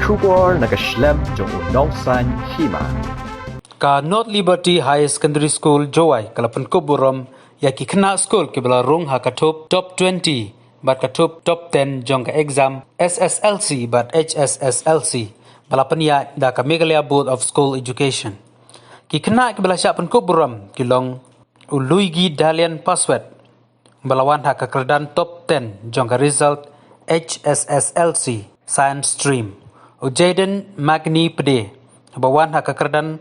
Kubor nagaslem jong unongsan Hima. Ka North Liberty High Secondary School Jowai kala Pynkup Burom ya ki Khynnah Skul ki bala rung ha katop top 20 bat katop top 10 jong ka exam SSLC bat HSSLC bala panya da ka Meghalaya Board of School Education ki Khynnah ki bala sya Pynkup Burom ki long uluigi dalian password balawan ha ka kerdan top 10 jong ka result HSSLC science stream ujaden magni pede bawan ha ka kerdan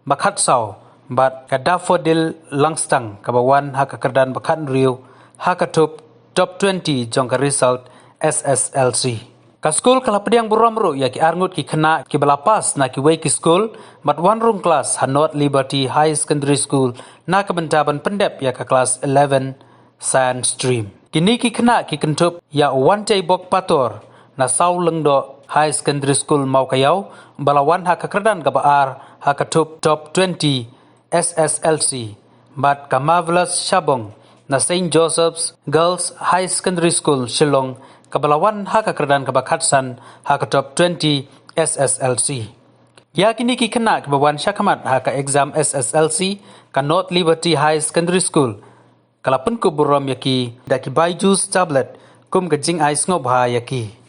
bakhat saw bat kadafodil langstang kabawan ha ka kerdan bakhat riu ha ka top 20 jong ka result SSLC ka school kala pediang Burom ru ya ki arngut ki Khynnah ki balapas na ki wei ki school bat one room class ha North Liberty High Secondary School na ka bentaban pendep ya ka class 11 science stream kini ki Khynnah ki kentup ya one tay bok pator na saw lengdo High Secondary School mau kayau balawan ha ka kerdan ka baar ha ka top 20 SSLC bat ka marvelous Shabong na St. Joseph's Girls High Secondary School Shillong ka balawan ha ka kerdan ka bakhatsan ha ka top 20 SSLC ya kini ki Khynnah ki bawan syakamat ha ka exam SSLC ka North Liberty High Secondary School kala Pynkup Burom yaki da ki Byju's tablet kum ka jing ai sngob ha yaki.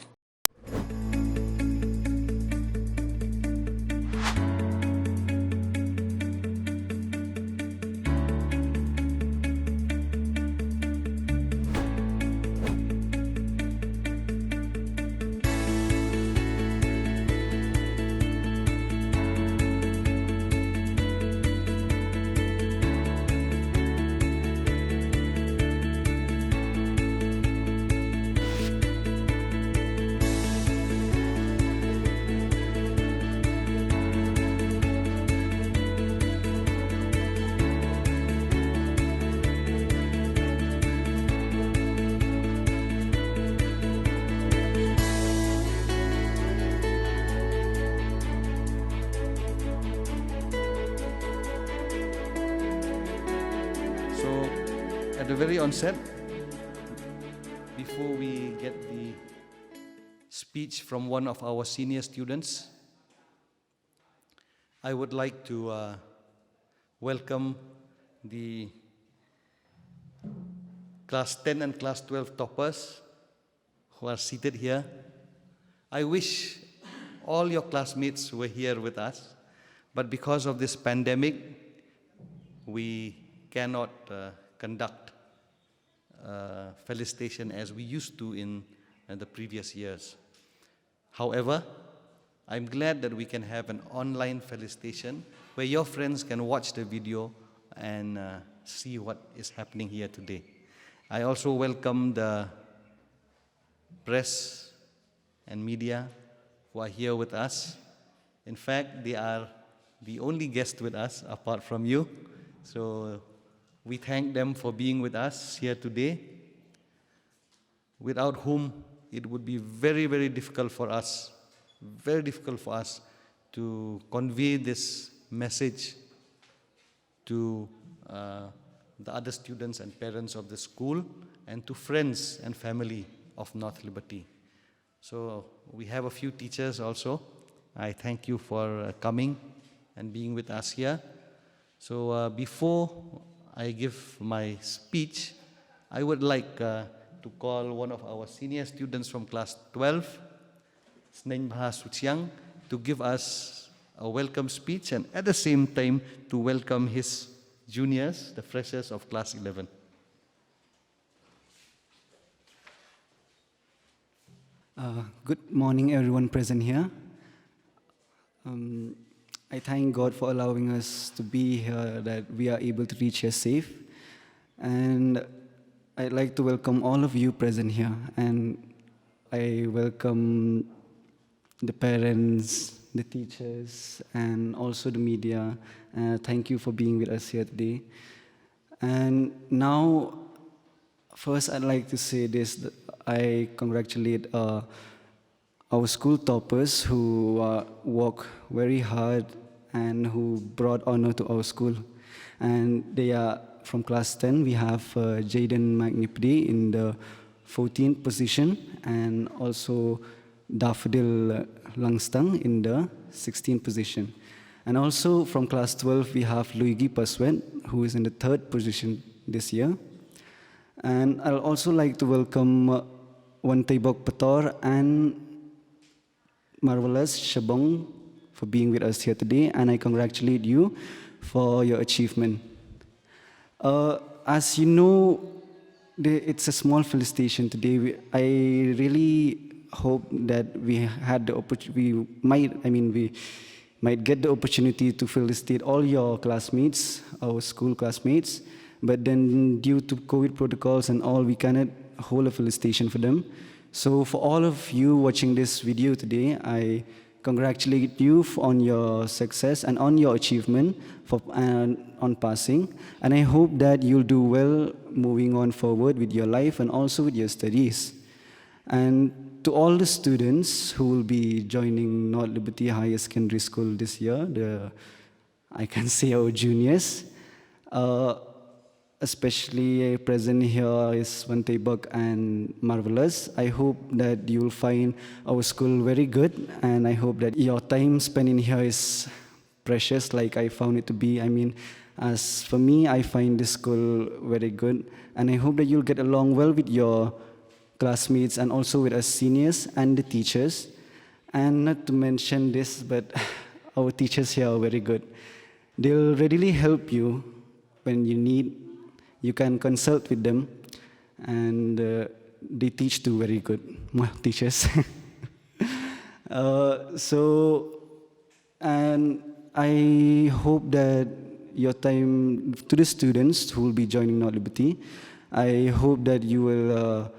So, at the very onset, before we get the speech from one of our senior students, I would like to welcome the class 10 and class 12 toppers who are seated here. I wish all your classmates were here with us, but because of this pandemic, we cannot conduct felicitation as we used to in the previous years. However, I'm glad that we can have an online felicitation where your friends can watch the video and see what is happening here today. I also welcome the press and media who are here with us. In fact, they are the only guest with us apart from you. So we thank them for being with us here today, without whom it would be very, very difficult for us to convey this message to the other students and parents of the school and to friends and family of North Liberty. So we have a few teachers also. I thank you for coming and being with us here. So before I give my speech, I would like to call one of our senior students from class 12, Sneng Bha Suchiang, to give us a welcome speech and at the same time to welcome his juniors, the freshers of class 11. Good morning everyone present here. I thank God for allowing us to be here, that we are able to reach here safe. And I'd like to welcome all of you present here. And I welcome the parents, the teachers, and also the media. Thank you for being with us here today. And now, first I'd like to say this, that I congratulate our school toppers who work very hard and who brought honor to our school. And they are from class 10. We have Jaden Magnipdi in the 14th position, and also Daffodil Langstang in the 16th position. And also from class 12, we have Luigi Paswet, who is in the 3rd position this year. And I'll also like to welcome Wantebok Pator and Marvelous Shabong for being with us here today, and I congratulate you for your achievement. As you know, it's a small felicitation today. I really hope that we had the opportunity. We might get the opportunity to felicitate all your classmates, our school classmates. But then, due to COVID protocols and all, we cannot hold a felicitation for them. So, for all of you watching this video today, I congratulate you on your success and on your achievement on passing. And I hope that you'll do well moving on forward with your life and also with your studies. And to all the students who will be joining North Liberty Higher Secondary School this year, I can say our juniors, especially present here is Wantebok and Marvelous. I hope that you will find our school very good, and I hope that your time spent in here is precious like I found it to be. As for me, I find this school very good, and I hope that you'll get along well with your classmates and also with us seniors and the teachers. And not to mention this, but our teachers here are very good. They'll readily help you when you need. You can consult with them, and they teach too very good. Well, teachers. And I hope that your time, to the students who will be joining North Liberty, I hope that you will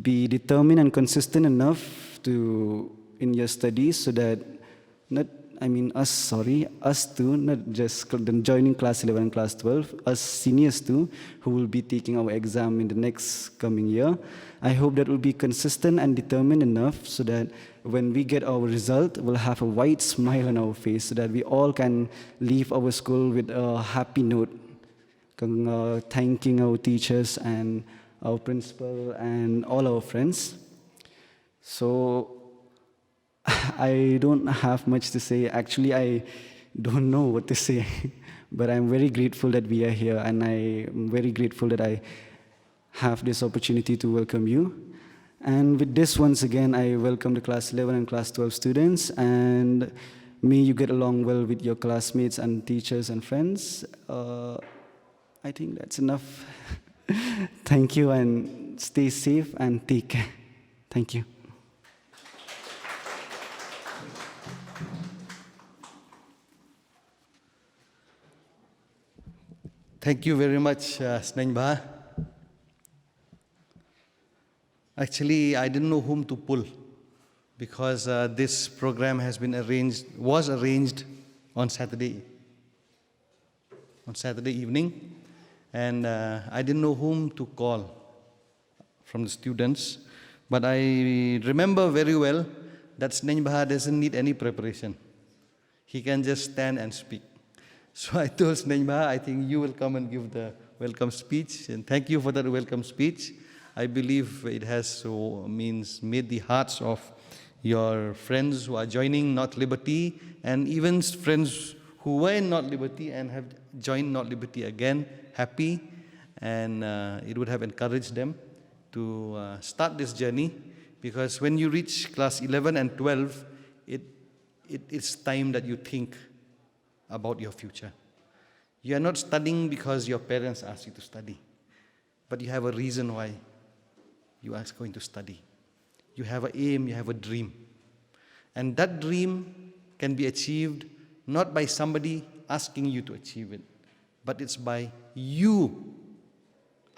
be determined and consistent enough in your studies, so that us too, not just joining class 11 and class 12, us seniors too, who will be taking our exam in the next coming year. I hope that we'll be consistent and determined enough so that when we get our result, we'll have a wide smile on our face, so that we all can leave our school with a happy note, thanking our teachers and our principal and all our friends. So I don't have much to say. Actually, I don't know what to say, but I'm very grateful that we are here, and I'm very grateful that I have this opportunity to welcome you. And with this, once again, I welcome the class 11 and class 12 students, and may you get along well with your classmates and teachers and friends. I think that's enough. Thank you, and stay safe and take care. Thank you. Thank you very much, Snenba. Actually, I didn't know whom to pull, because this program was arranged on Saturday evening, and I didn't know whom to call from the students. But I remember very well that Snenba doesn't need any preparation. He can just stand and speak. So I told Snenba, I think you will come and give the welcome speech, and thank you for that welcome speech. I believe it has made the hearts of your friends who are joining North Liberty, and even friends who were in North Liberty and have joined North Liberty again, happy, and it would have encouraged them to start this journey, because when you reach class 11 and 12, it's time that you think about your future. You are not studying because your parents asked you to study, but you have a reason why you are going to study. You have an aim, you have a dream. And that dream can be achieved not by somebody asking you to achieve it, but it's by you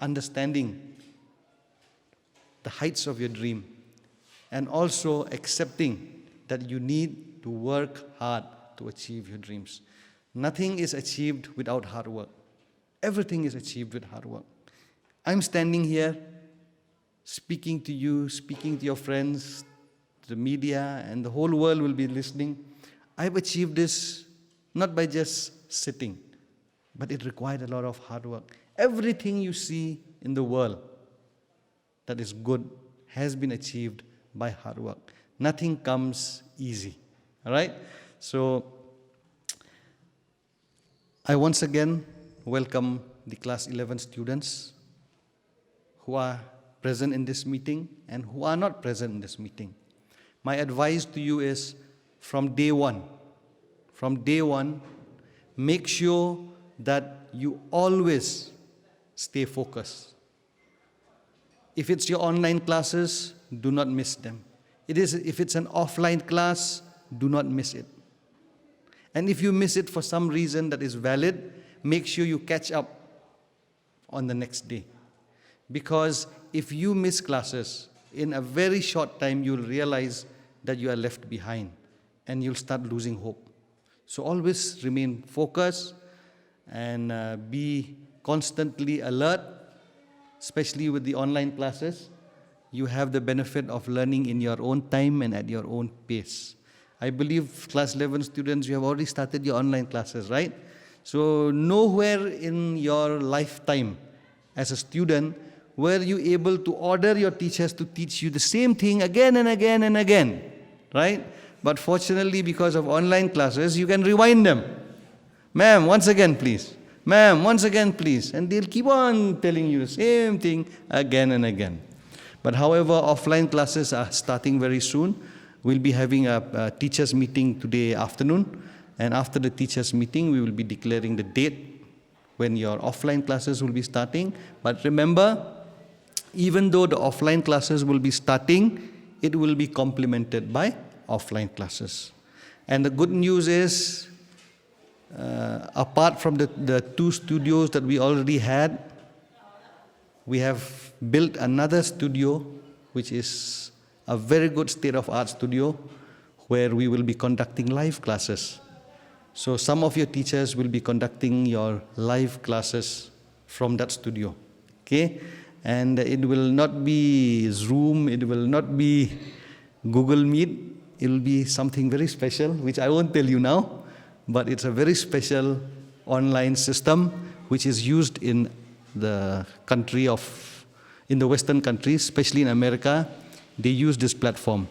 understanding the heights of your dream and also accepting that you need to work hard to achieve your dreams. Nothing is achieved without hard work. Everything is achieved with hard work. I'm standing here speaking to you, speaking to your friends, to the media, and the whole world will be listening. I've achieved this not by just sitting, but it required a lot of hard work. Everything you see in the world that is good has been achieved by hard work. Nothing comes easy. All right? So, I once again welcome the class 11 students who are present in this meeting and who are not present in this meeting. My advice to you is from day one, make sure that you always stay focused. If it's your online classes, do not miss them. If it's an offline class, do not miss it. And if you miss it for some reason that is valid, make sure you catch up on the next day. Because if you miss classes, in a very short time, you'll realize that you are left behind and you'll start losing hope. So always remain focused and be constantly alert, especially with the online classes. You have the benefit of learning in your own time and at your own pace. I believe class 11 students, you have already started your online classes, right? So nowhere in your lifetime as a student were you able to order your teachers to teach you the same thing again and again and again, right? But fortunately, because of online classes, you can rewind them. Ma'am, once again, please. Ma'am, once again, please. And they'll keep on telling you the same thing again and again. But however, offline classes are starting very soon. We'll be having a teachers' meeting today afternoon. And after the teachers' meeting, we will be declaring the date when your offline classes will be starting. But remember, even though the offline classes will be starting, it will be complemented by offline classes. And the good news is, apart from the 2 studios that we already had, we have built another studio, which is a very good state-of-art studio, where we will be conducting live classes. So some of your teachers will be conducting your live classes from that studio, okay? And it will not be Zoom, it will not be Google Meet, it will be something very special, which I won't tell you now, but it's a very special online system which is used in the in the Western countries, especially in America. They use this platform,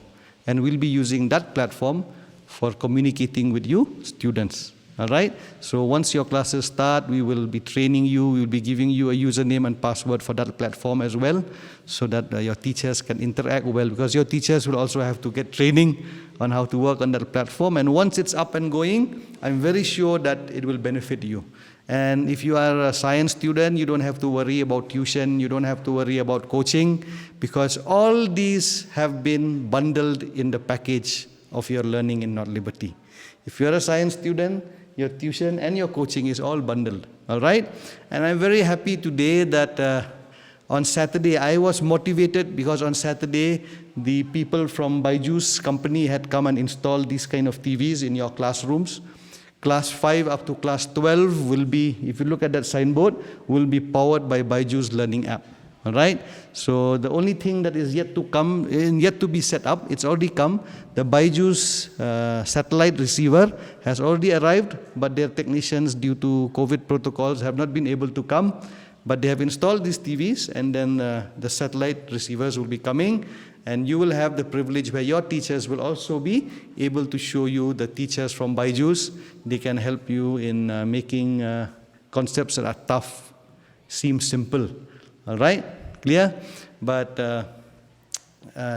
and we'll be using that platform for communicating with you students. All right? So once your classes start, we will be training you, we will be giving you a username and password for that platform as well, so that your teachers can interact well, because your teachers will also have to get training on how to work on that platform. And once it's up and going, I'm very sure that it will benefit you. And if you are a science student, you don't have to worry about tuition, you don't have to worry about coaching, because all these have been bundled in the package of your learning in North Liberty. If you're a science student, your tuition and your coaching is all bundled, all right? And I'm very happy today that on Saturday, I was motivated because on Saturday, the people from Byju's company had come and installed these kind of TVs in your classrooms. Class 5 up to class 12 will be, if you look at that signboard, will be powered by Byju's learning app. All right? So the only thing that is yet to come, yet to be set up, it's already come. The Byju's satellite receiver has already arrived, but their technicians, due to COVID protocols, have not been able to come. But they have installed these TVs, and then the satellite receivers will be coming, and you will have the privilege where your teachers will also be able to show you the teachers from Byju's. They can help you in making concepts that are tough seem simple. All right? Clear? But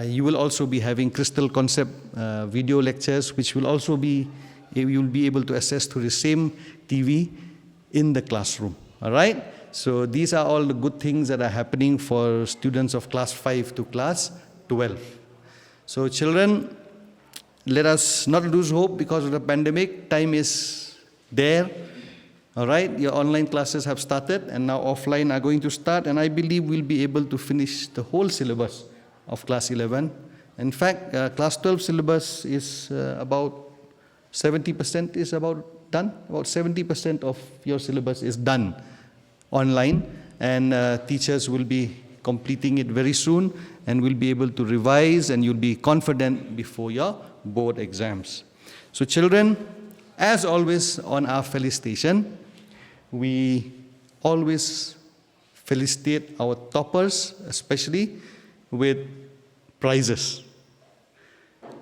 you will also be having crystal concept video lectures, which will also be, you will be able to access to the same TV in the classroom. All right? So these are all the good things that are happening for students of class 5 to class 12. So children, let us not lose hope because of the pandemic. Time is there. All right, your online classes have started, and now offline are going to start, and I believe we'll be able to finish the whole syllabus of class 11. In fact, class 12 syllabus is about 70% is about done. About 70% of your syllabus is done online, and teachers will be completing it very soon, and will be able to revise, and you'll be confident before your board exams. So children, as always on our felicitation, we always felicitate our toppers, especially with prizes.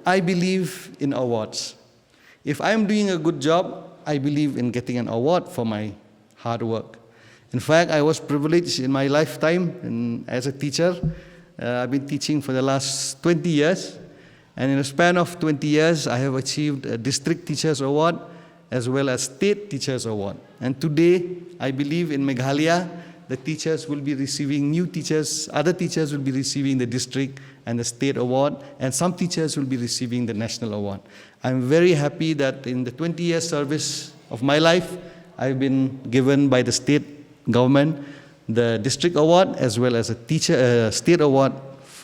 I believe in awards. If I'm doing a good job, I believe in getting an award for my hard work. In fact, I was privileged in my lifetime as a teacher. I've been teaching for the last 20 years. And in a span of 20 years, I have achieved a District Teachers Award as well as State Teachers Award. And today, I believe in Meghalaya, the teachers will be receiving new teachers, other teachers will be receiving the district and the state award, and some teachers will be receiving the national award. I'm very happy that in the 20-year service of my life, I've been given by the state government the district award as well as a state award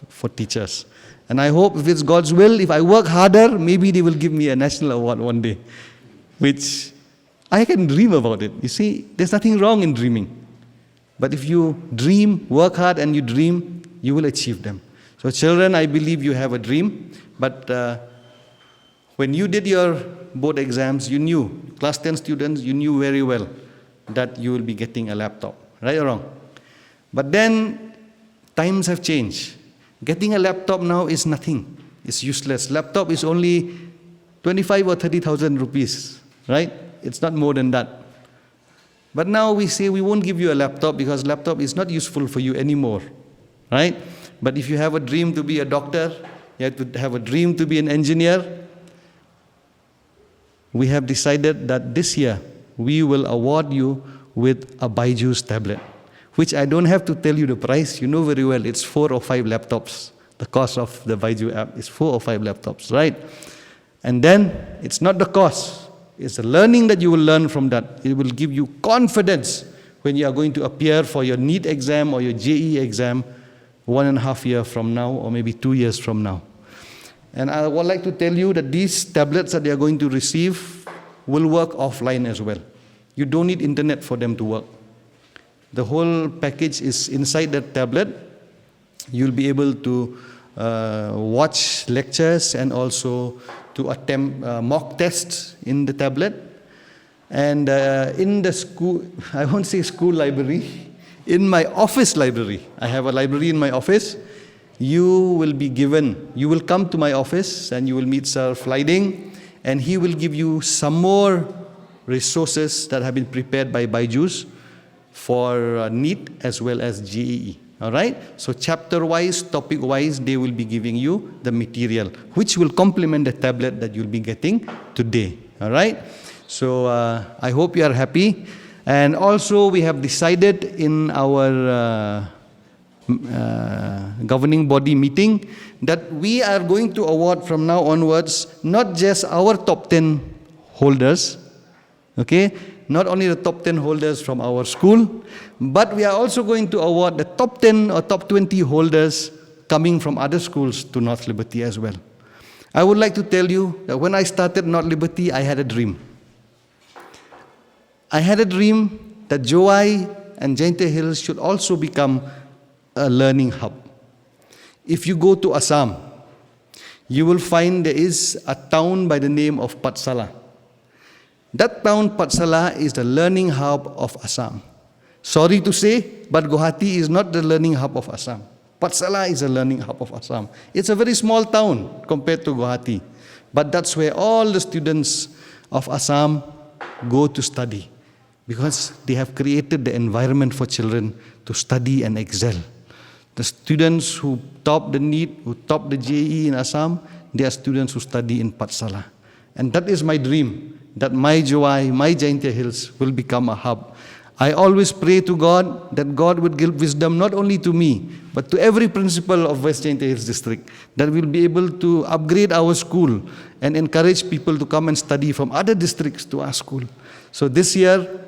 for teachers. And I hope if it's God's will, if I work harder, maybe they will give me a national award one day, which I can dream about it. You see, there's nothing wrong in dreaming. But if you dream, work hard and you dream, you will achieve them. So children, I believe you have a dream, but when you did your board exams, you knew, class 10 students, you knew very well that you will be getting a laptop, right or wrong? But then times have changed. Getting a laptop now is nothing. It's useless. Laptop is only 25 or 30,000 rupees, right? It's not more than that. But now we say we won't give you a laptop because laptop is not useful for you anymore, right? But if you have a dream to be a doctor, you have to have a dream to be an engineer, we have decided that this year we will award you with a Byju's tablet, which I don't have to tell you the price. You know very well it's 4 or 5 laptops. The cost of the Byju app is 4 or 5 laptops, right? And then it's not the cost. It's the learning that you will learn from that. It will give you confidence when you are going to appear for your NEET exam or your JEE exam 1.5 years from now or maybe 2 years from now. And I would like to tell you that these tablets that they are going to receive will work offline as well. You don't need internet for them to work. The whole package is inside the tablet. You'll be able to watch lectures and also to attempt mock tests in the tablet. And in the school, I won't say school library, in my office library, I have a library in my office, you will come to my office and you will meet Sir Flyding, and he will give you some more resources that have been prepared by Byju's for NEET as well as JEE. All right? So chapter-wise, topic-wise, they will be giving you the material, which will complement the tablet that you'll be getting today. All right? So I hope you are happy. And also we have decided in our governing body meeting that we are going to award from now onwards not just our top 10 holders, okay? Not only the top 10 holders from our school, but we are also going to award the top 10 or top 20 holders coming from other schools to North Liberty as well. I would like to tell you that when I started North Liberty, I had a dream. I had a dream that Jowai and Jaintia Hills should also become a learning hub. If you go to Assam, you will find there is a town by the name of Patsala. That town, Patsala, is the learning hub of Assam. Sorry to say, but Guwahati is not the learning hub of Assam. Patsala is the learning hub of Assam. It's a very small town compared to Guwahati. But that's where all the students of Assam go to study, because they have created the environment for children to study and excel. The students who top the NEET, who top the JEE in Assam, they are students who study in Patsala. And that is my dream, that my Jowai, my Jaintia Hills will become a hub. I always pray to God that God would give wisdom not only to me, but to every principal of West Jaintia Hills District, that we'll be able to upgrade our school and encourage people to come and study from other districts to our school. So this year,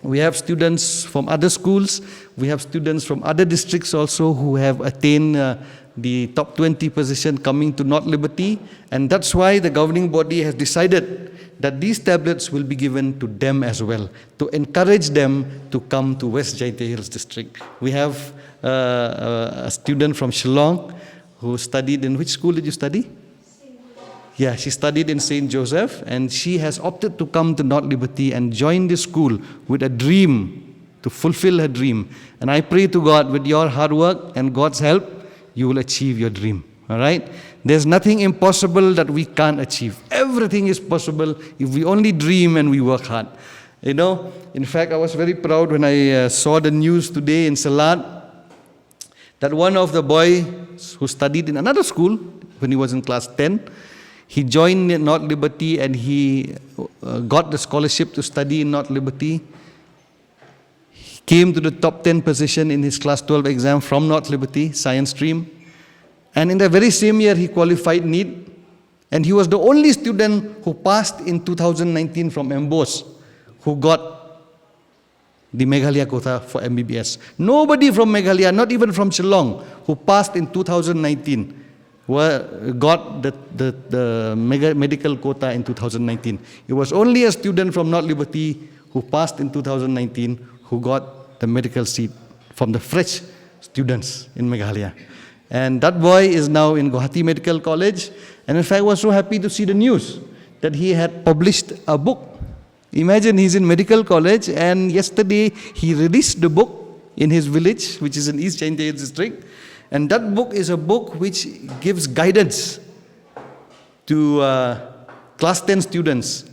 we have students from other schools, we have students from other districts also who have attained the top 20 position coming to North Liberty, and that's why the governing body has decided that these tablets will be given to them as well, to encourage them to come to West Jaintia Hills District. We have a student from Shillong who studied in which school did you study? Yeah, she studied in St. Joseph, and she has opted to come to North Liberty and join the school with a dream, to fulfill her dream. And I pray to God, with your hard work and God's help, you will achieve your dream. All right? There's nothing impossible that we can't achieve. Everything is possible if we only dream and we work hard. You know, in fact, I was very proud when I saw the news today in Salat that one of the boys who studied in another school when he was in class 10, he joined North Liberty and he got the scholarship to study in North Liberty. He came to the top 10 position in his class 12 exam from North Liberty, science stream. And in the very same year, he qualified NEET. And he was the only student who passed in 2019 from MBOS, who got the Meghalaya quota for MBBS. Nobody from Meghalaya, not even from Shillong, who passed in 2019, got the medical quota in 2019. It was only a student from North Liberty who passed in 2019 who got the medical seat from the fresh students in Meghalaya. And that boy is now in Guwahati Medical College. And in fact, I was so happy to see the news that he had published a book. Imagine he's in medical college, and yesterday he released the book in his village, which is in East Chandigarh district. And that book is a book which gives guidance to class 10 students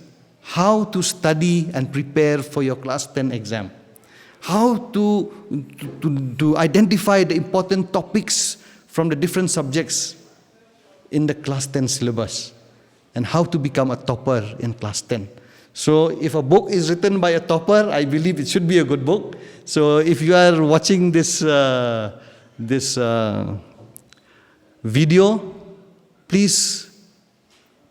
how to study and prepare for your class 10 exam. How to identify the important topics from the different subjects in the class 10 syllabus, and how to become a topper in class 10. So if a book is written by a topper, I believe it should be a good book. So if you are watching this video, please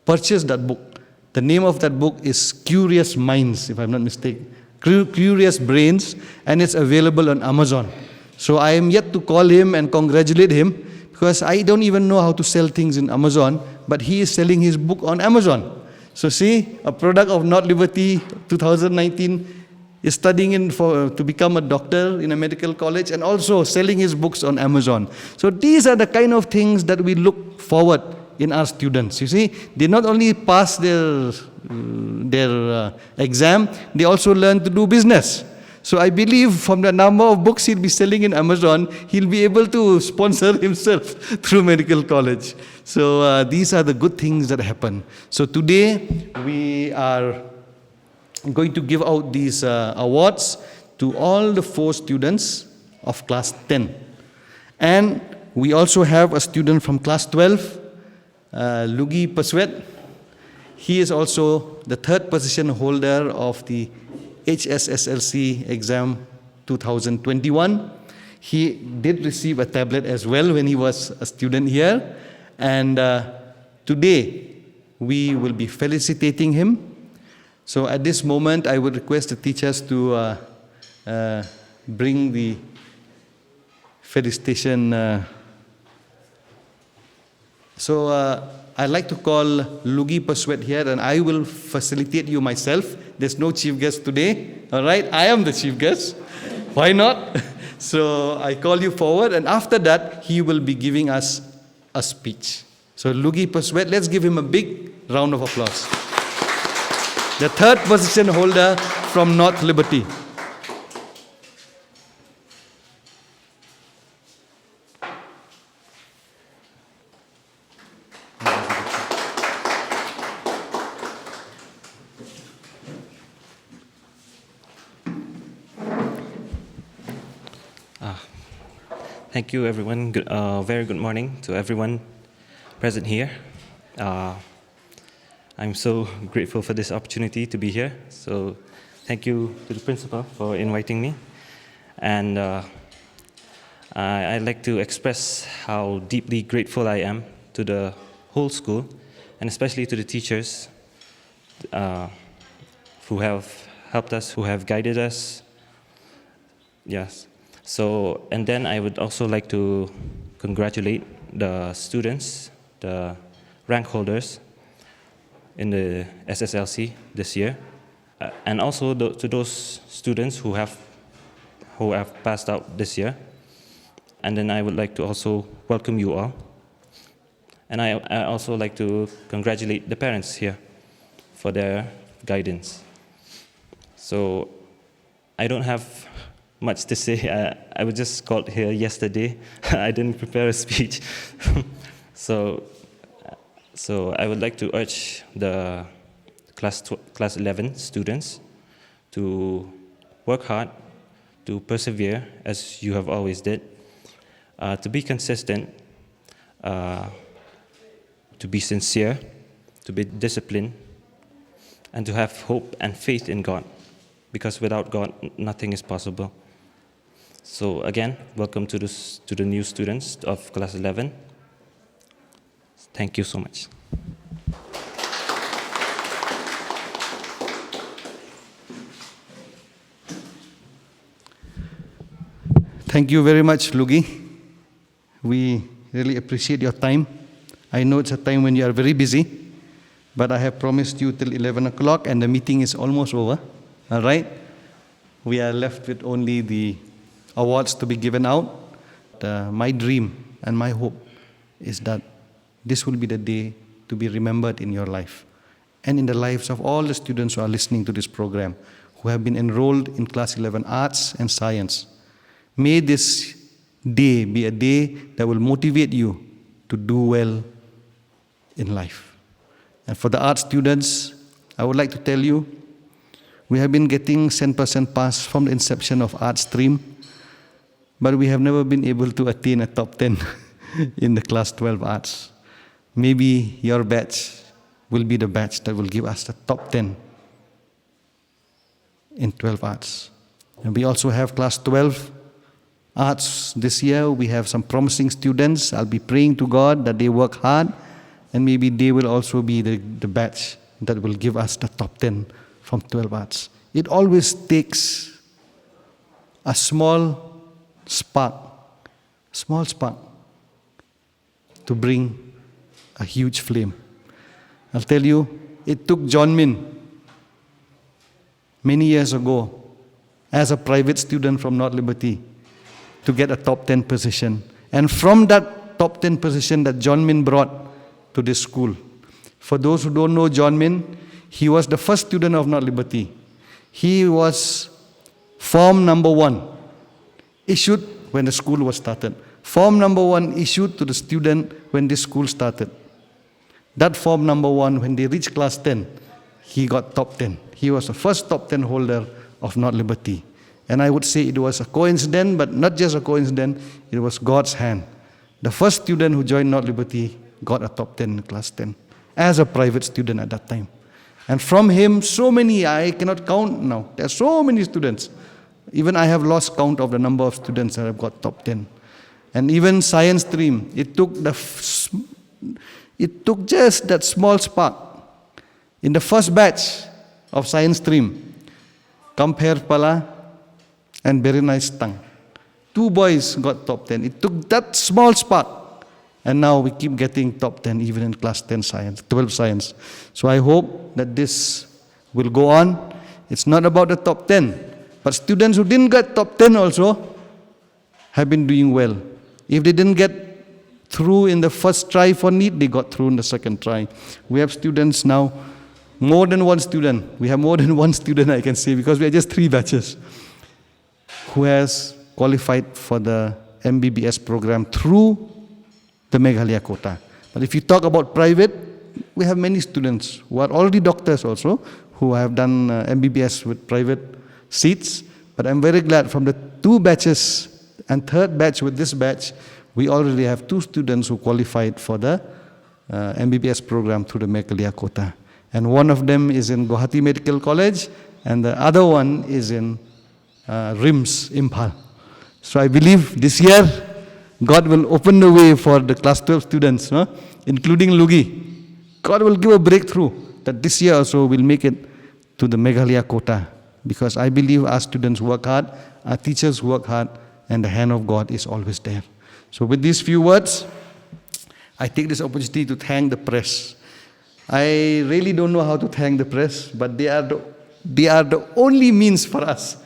purchase that book. The name of that book is Curious Minds, if I'm not mistaken. Curious Brains, and it's available on Amazon. So I am yet to call him and congratulate him, because I don't even know how to sell things in Amazon, but he is selling his book on Amazon. So see, a product of North Liberty 2019 is studying to become a doctor in a medical college and also selling his books on Amazon. So these are the kind of things that we look forward in our students. You see, they not only pass their exam, they also learn to do business. So I believe from the number of books he'll be selling in Amazon, he'll be able to sponsor himself through medical college. So these are the good things that happen. So today we are going to give out these awards to all the 4 students of class 10. And we also have a student from class 12, Lugi Paswet. He is also the 3rd position holder of the HSSLC exam 2021. He did receive a tablet as well when he was a student here. And today we will be felicitating him. So at this moment, I would request the teachers to bring the felicitation. I'd like to call Lugi Paswet here, and I will facilitate you myself. There's no chief guest today, all right? I am the chief guest. Why not? So I call you forward, and after that, he will be giving us a speech. So Lugi Paswet, let's give him a big round of applause. The 3rd position holder from North Liberty. Thank you, everyone. Very good morning to everyone present here. I'm so grateful for this opportunity to be here. So thank you to the principal for inviting me. And I'd like to express how deeply grateful I am to the whole school, and especially to the teachers who have helped us, who have guided us. Yes. So, and then I would also like to congratulate the students, the rank holders in the SSLC this year, and also to those students who have passed out this year. And then I would like to also welcome you all. And I also like to congratulate the parents here for their guidance. So I don't have much to say. I was just called here yesterday. I didn't prepare a speech. So, so I would like to urge the class 11 students to work hard, to persevere as you have always did, to be consistent, to be sincere, to be disciplined, and to have hope and faith in God, because without God, nothing is possible. So again, welcome to the new students of class 11. Thank you so much. Thank you very much, Lugi. We really appreciate your time. I know it's a time when you are very busy, but I have promised you till 11 o'clock and the meeting is almost over. All right? We are left with only the awards to be given out. My dream and my hope is that this will be the day to be remembered in your life and in the lives of all the students who are listening to this program, who have been enrolled in Class 11 Arts and Science. May this day be a day that will motivate you to do well in life. And for the art students, I would like to tell you, we have been getting 10% pass from the inception of art stream, but we have never been able to attain a top 10 in the class 12 arts. Maybe your batch will be the batch that will give us the top 10 in 12 arts. And we also have class 12 arts this year. We have some promising students. I'll be praying to God that they work hard, and maybe they will also be the batch that will give us the top 10 from 12 arts. It always takes a small spark to bring a huge flame. I'll tell you, it took John Min many years ago as a private student from North Liberty to get a top 10 position. And from that top 10 position that John Min brought to this school. For those who don't know John Min, he was the first student of North Liberty. He was form number 1 issued when the school was started. Form number 1 issued to the student when this school started. That form number 1, when they reached class 10, he got top 10. He was the first top 10 holder of North Liberty. And I would say it was a coincidence, but not just a coincidence, it was God's hand. The first student who joined North Liberty got a top 10 in class 10 as a private student at that time. And from him, so many, I cannot count now. There are so many students. Even I have lost count of the number of students that have got top 10. And even science stream, it took just that small spark. In the first batch of science stream, Kamper Pala and Very Nice Tang. 2 boys got top 10. It took that small spark. And now we keep getting top 10 even in class 10 science, 12 science. So I hope that this will go on. It's not about the top 10. But students who didn't get top 10 also have been doing well. If they didn't get through in the first try for NEET, they got through in the second try. We have students now, more than one student. We have more than one student, I can say, because we are just 3 batches, who has qualified for the MBBS program through the Meghalaya quota. But if you talk about private, we have many students who are already doctors also, who have done MBBS with private seats. But I'm very glad from the 2 batches and 3rd batch with this batch, we already have 2 students who qualified for the MBBS program through the Meghalaya quota. And one of them is in Guwahati Medical College, and the other one is in RIMS, Imphal. So I believe this year, God will open the way for the class 12 students, including Lugi. God will give a breakthrough that this year also will make it to the Meghalaya quota. Because I believe our students work hard, our teachers work hard, and the hand of God is always there. So with these few words, I take this opportunity to thank the press. I really don't know how to thank the press, but they are the only means for us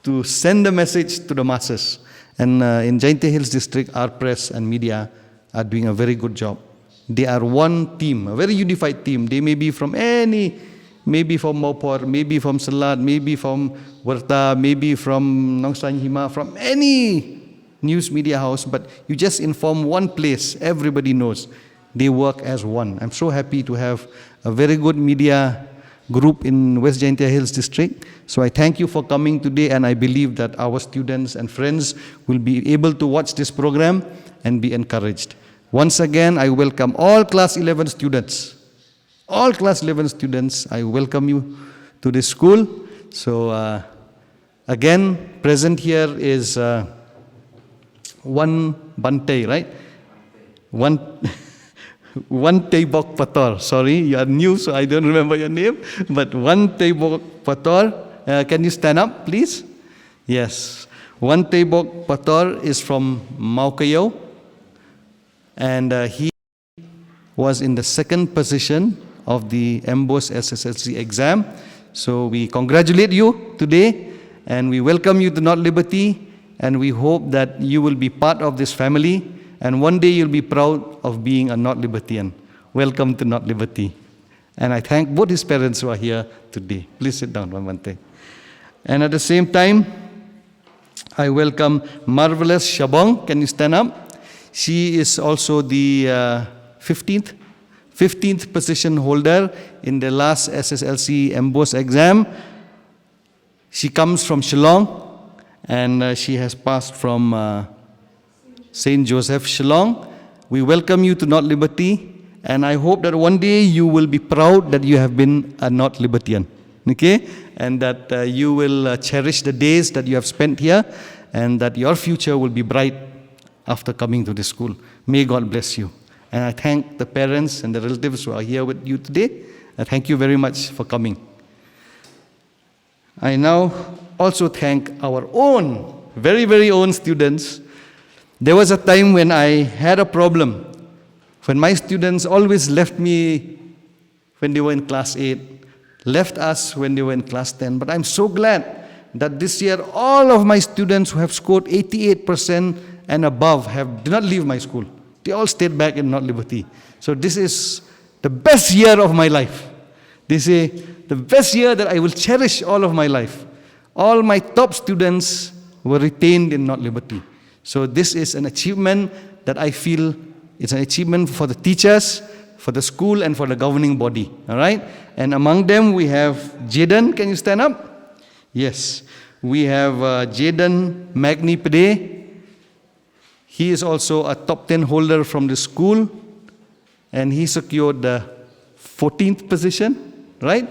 to send the message to the masses. And in Jaintia Hills District, our press and media are doing a very good job. They are one team, a very unified team. They may be from maybe from Maupor, maybe from Selat, maybe from Werta, maybe from Nongsan Hima, from any news media house, but you just inform one place, everybody knows. they work as one. I'm so happy to have a very good media group in West Jaintia Hills District. So I thank you for coming today, and I believe that our students and friends will be able to watch this program and be encouraged. Once again, I welcome all Class 11 students. All Class 11 students, I welcome you to this school. So again, present here is one Bante, right? One Teibok Pator. Sorry, you are new, so I don't remember your name. But one Teibok Pator. Can you stand up, please? Yes. One Teibok Pator is from Maukayo. And he was in the second position of the MBOS SSLC exam. So we congratulate you today, and we welcome you to North Liberty, and we hope that you will be part of this family, and one day you'll be proud of being a North Libertian. Welcome to North Liberty. And I thank both his parents who are here today. Please sit down, Mamante. And at the same time, I welcome Marvelous Shabong. Can you stand up? She is also the 15th position holder in the last SSLC MBOS exam. She comes from Shillong, and she has passed from St. Joseph, Shillong. We welcome you to North Liberty, and I hope that one day you will be proud that you have been a North Libertian, okay? And that you will cherish the days that you have spent here, and that your future will be bright after coming to this school. May God bless you. And I thank the parents and the relatives who are here with you today. I thank you very much for coming. I now also thank our own, very, very own students. There was a time when I had a problem, when my students always left me when they were in class 8, left us when they were in class 10. But I'm so glad that this year all of my students who have scored 88% and above did not leave my school. They all stayed back in North Liberty. So this is the best year of my life. They say, the best year that I will cherish all of my life. All my top students were retained in North Liberty. So this is an achievement that I feel it's an achievement for the teachers, for the school, and for the governing body. All right? And among them we have Jaden. Can you stand up? Yes. We have Jaden Magni Pede. He is also a top 10 holder from the school, and he secured the 14th position, right?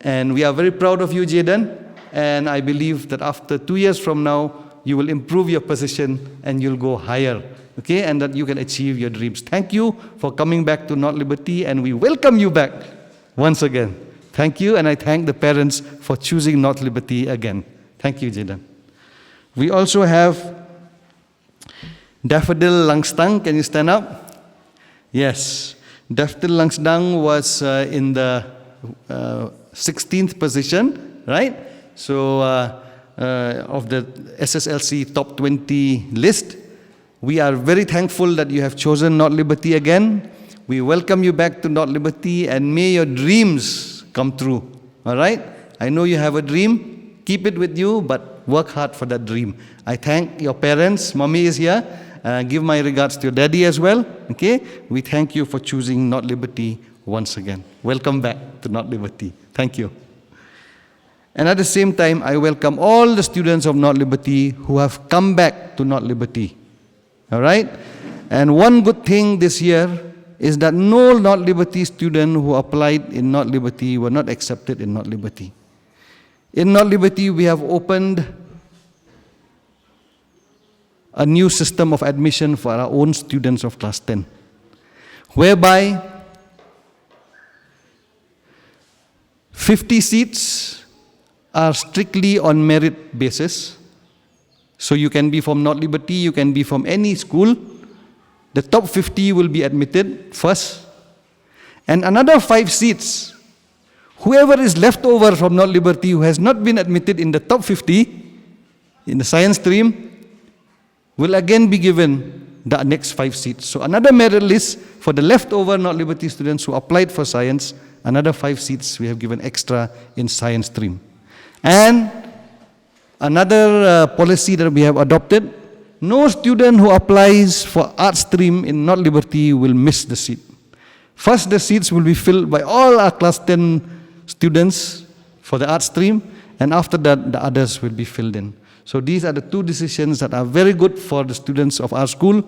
And we are very proud of you, Jaden, and I believe that after 2 years from now, you will improve your position and you'll go higher, okay? And that you can achieve your dreams. Thank you for coming back to North Liberty, and we welcome you back once again. Thank you, and I thank the parents for choosing North Liberty again. Thank you, Jaden. We also have Daffodil Langstang. Can you stand up? Yes. Daffodil Langstang was in the 16th position, right? So of the SSLC top 20 list. We are very thankful that you have chosen North Liberty again. We welcome you back to North Liberty, and may your dreams come true. All right? I know you have a dream. Keep it with you, but work hard for that dream. I thank your parents. Mommy is here. Give my regards to your daddy as well. Okay? We thank you for choosing North Liberty once again. Welcome back to North Liberty. Thank you. And at the same time, I welcome all the students of North Liberty who have come back to North Liberty. All right? And one good thing this year is that no North Liberty student who applied in North Liberty were not accepted in North Liberty. In North Liberty, we have opened a new system of admission for our own students of class 10, whereby 50 seats are strictly on merit basis. So you can be from North Liberty, you can be from any school. The top 50 will be admitted first. And another 5 seats, whoever is left over from North Liberty who has not been admitted in the top 50 in the science stream will again be given the next 5 seats. So another merit list for the leftover North Liberty students who applied for science, another 5 seats we have given extra in science stream. And another policy that we have adopted, no student who applies for art stream in North Liberty will miss the seat. First, the seats will be filled by all our class 10 students for the art stream, and after that, the others will be filled in. So these are the two decisions that are very good for the students of our school,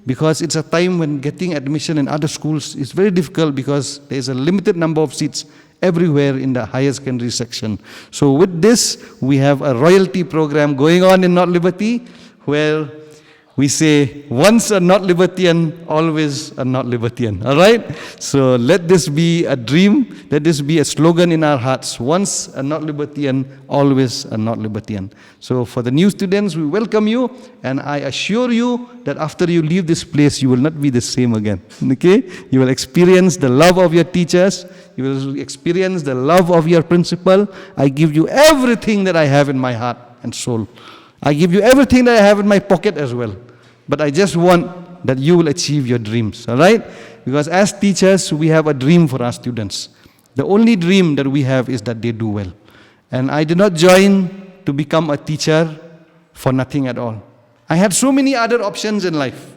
because it's a time when getting admission in other schools is very difficult because there is a limited number of seats everywhere in the higher secondary section. So with this, we have a royalty program going on in North Liberty, where we say, once a North Libertian, always a North Libertian. All right? So let this be a dream. Let this be a slogan in our hearts. Once a North Libertian, always a North Libertian. So for the new students, we welcome you. And I assure you that after you leave this place, you will not be the same again. Okay? You will experience the love of your teachers. You will experience the love of your principal. I give you everything that I have in my heart and soul. I give you everything that I have in my pocket as well. But I just want that you will achieve your dreams, all right? Because as teachers, we have a dream for our students. The only dream that we have is that they do well. And I did not join to become a teacher for nothing at all. I had so many other options in life.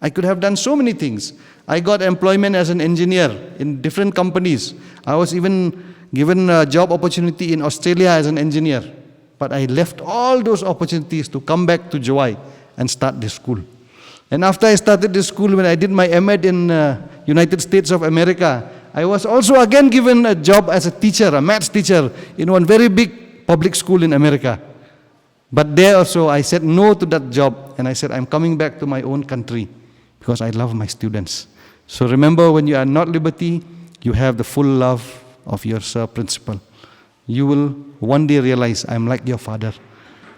I could have done so many things. I got employment as an engineer in different companies. I was even given a job opportunity in Australia as an engineer. But I left all those opportunities to come back to Jowai and start this school. And after I started this school, when I did my MEd in United States of America, I was also again given a job as a teacher, a maths teacher, in one very big public school in America. But there also, I said no to that job, and I said, I'm coming back to my own country because I love my students. So remember, when you are not Liberty, you have the full love of your sir principal. You will one day realize, I'm like your father.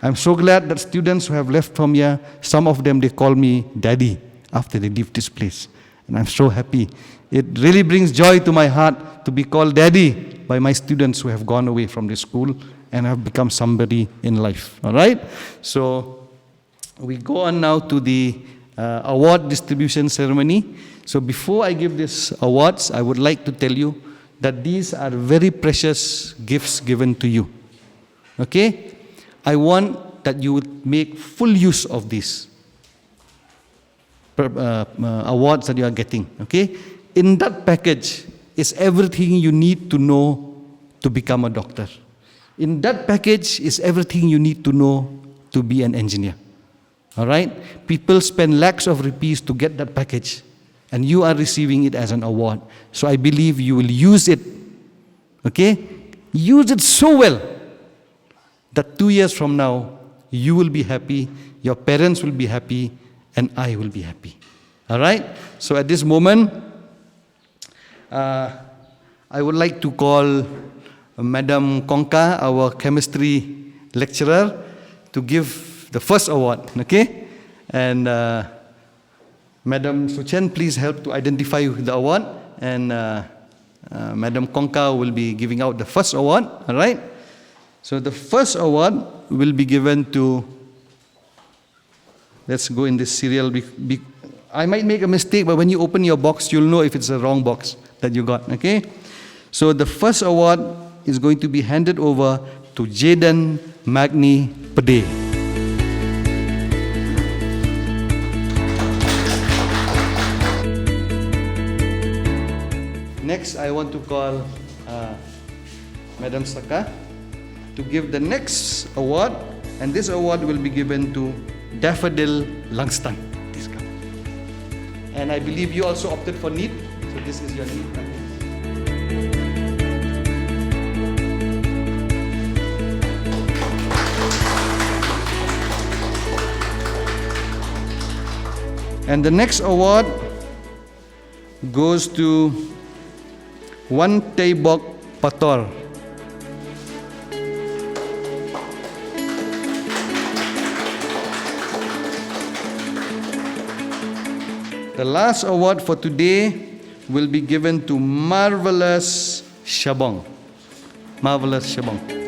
I'm so glad that students who have left from here, some of them, they call me daddy after they leave this place. And I'm so happy. It really brings joy to my heart to be called daddy by my students who have gone away from this school and have become somebody in life. All right? So we go on now to the award distribution ceremony. So before I give these awards, I would like to tell you that these are very precious gifts given to you. Okay? I want that you would make full use of these awards that you are getting. Okay? In that package is everything you need to know to become a doctor. In that package is everything you need to know to be an engineer. All right? People spend lakhs of rupees to get that package, and you are receiving it as an award. So I believe you will use it, okay? Use it so well that 2 years from now, you will be happy, your parents will be happy, and I will be happy. All right? So at this moment, I would like to call Madam Kongka, our chemistry lecturer, to give the first award, okay? And Madam Suchen, please help to identify the award, and Madam Kongka will be giving out the first award, all right? So the first award will be given to, let's go in this serial. I might make a mistake, but when you open your box, you'll know if it's a wrong box that you got, okay? So the first award is going to be handed over to Jaden Magni Pede. Next, I want to call Madam Saka to give the next award, and this award will be given to Daffodil Langston. And I believe you also opted for NEET, so this is your NEET package. And the next award goes to Wan Taibok Pator. The last award for today will be given to Marvelous Shabong. Marvelous Shabong.